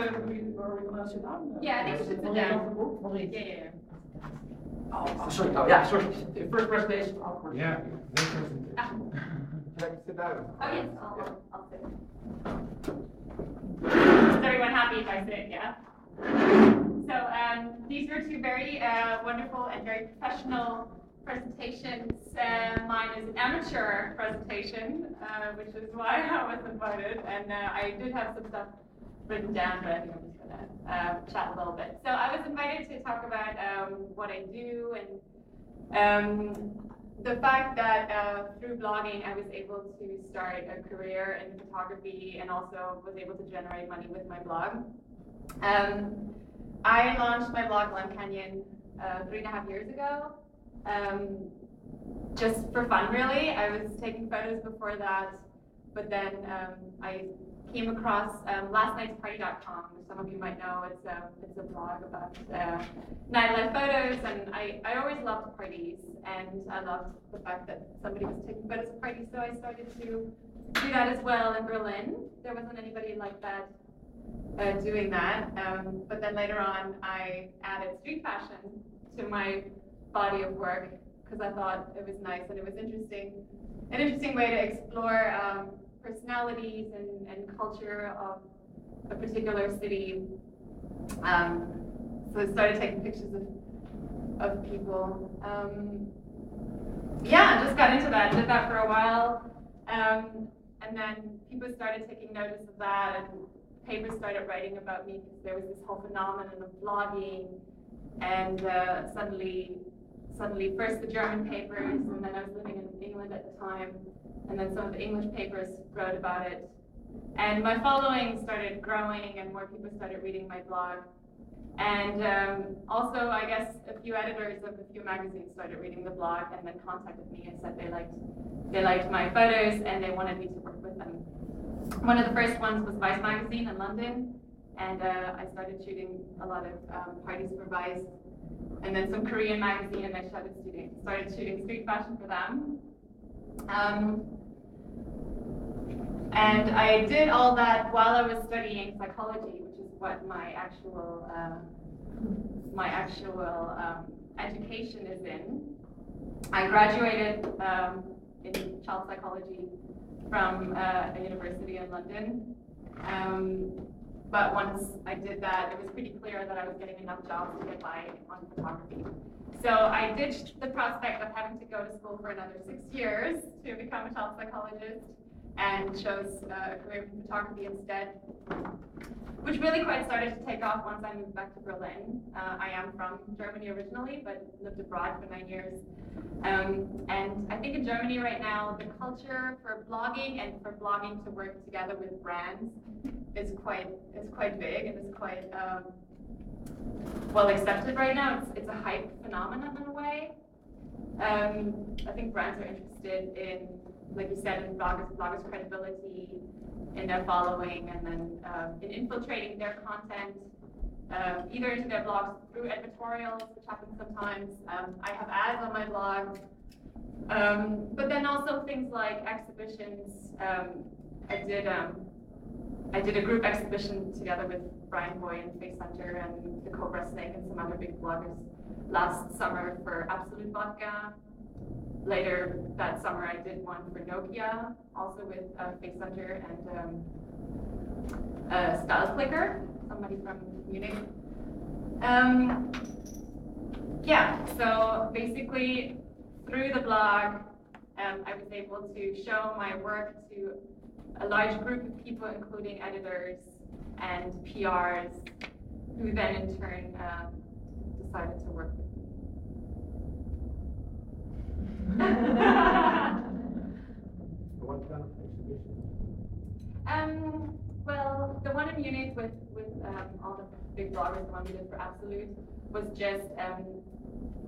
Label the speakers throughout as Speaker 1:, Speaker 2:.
Speaker 1: waar we gaan zitten?
Speaker 2: Yeah, I think we should sit down.
Speaker 1: Yeah,
Speaker 2: Yeah.
Speaker 1: Oh, sorry. Oh, yeah, sorry. First presentation.
Speaker 3: Yeah, this presentation.
Speaker 1: Should I sit down?
Speaker 2: Oh yes, I'll sit. Is everyone happy if I sit? Yeah. So these were two very wonderful and very professional presentations. Mine is an amateur presentation, which is why I was invited. And I did have some stuff written down, but I think I'm just going to chat a little bit. So I was invited to talk about what I do and the fact that through blogging I was able to start a career in photography and also was able to generate money with my blog. I launched my blog Lime Canyon 3.5 years ago, just for fun really. I was taking photos before that, but then I came across lastnightsparty.com, which some of you might know. It's a blog about nightlife photos, and I always loved parties, and I loved the fact that somebody was taking photos of parties, so I started to do that as well in Berlin. There wasn't anybody like that doing that, but then later on I added street fashion to my body of work because I thought it was nice and it was an interesting way to explore personalities and culture of a particular city. So I started taking pictures of people. Yeah, just got into that, did that for a while, and then people started taking notice of that, and papers started writing about me because there was this whole phenomenon of blogging, and suddenly first the German papers, and then I was living in England at the time, and then some of the English papers wrote about it. And my following started growing and more people started reading my blog. And also, I guess, a few editors of a few magazines started reading the blog and then contacted me and said they liked my photos and they wanted me to work with them. One of the first ones was Vice magazine in London, and I started shooting a lot of parties for Vice. And then some Korean magazine, and I started shooting street fashion for them. And I did all that while I was studying psychology, which is what my actual education is in. I graduated in child psychology from a university in London. But once I did that, it was pretty clear that I was getting enough jobs to get by on photography. So I ditched the prospect of having to go to school for another 6 years to become a child psychologist and chose a career in photography instead, which really quite started to take off once I moved back to Berlin. I am from Germany originally, but lived abroad for 9 years. And I think in Germany right now, the culture for blogging and for blogging to work together with brands is quite big and is quite well accepted right now. It's a hype phenomenon in a way. I think brands are interested in, like you said, in bloggers' credibility, in their following, and then in infiltrating their content, either into their blogs through editorials, which happens sometimes. I have ads on my blog, but then also things like exhibitions. I did a group exhibition together with Brian Boy and Face Hunter and the Cobra Snake and some other big bloggers last summer for Absolute Vodka. Later that summer I did one for Nokia, also with Face Hunter and Style Clicker, somebody from Munich. Yeah, so basically through the blog I was able to show my work to a large group of people, including editors and PRs, who then in turn decided to work with me.
Speaker 1: What kind of exhibition?
Speaker 2: Well, the one in Munich with all the big bloggers, the one we did for Absolute, was just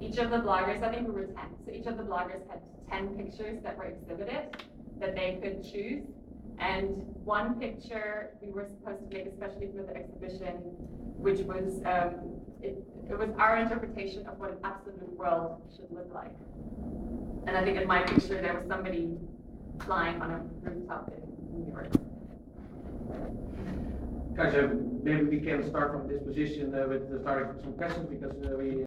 Speaker 2: each of the bloggers, I think we were 10, so each of the bloggers had 10 pictures that were exhibited that they could choose. And one picture we were supposed to make especially for the exhibition, which was, it was our interpretation of what an absolute world should look like. And I think in my picture there was somebody flying on a rooftop in New York.
Speaker 1: Guys, maybe we can start from this position with starting some questions because we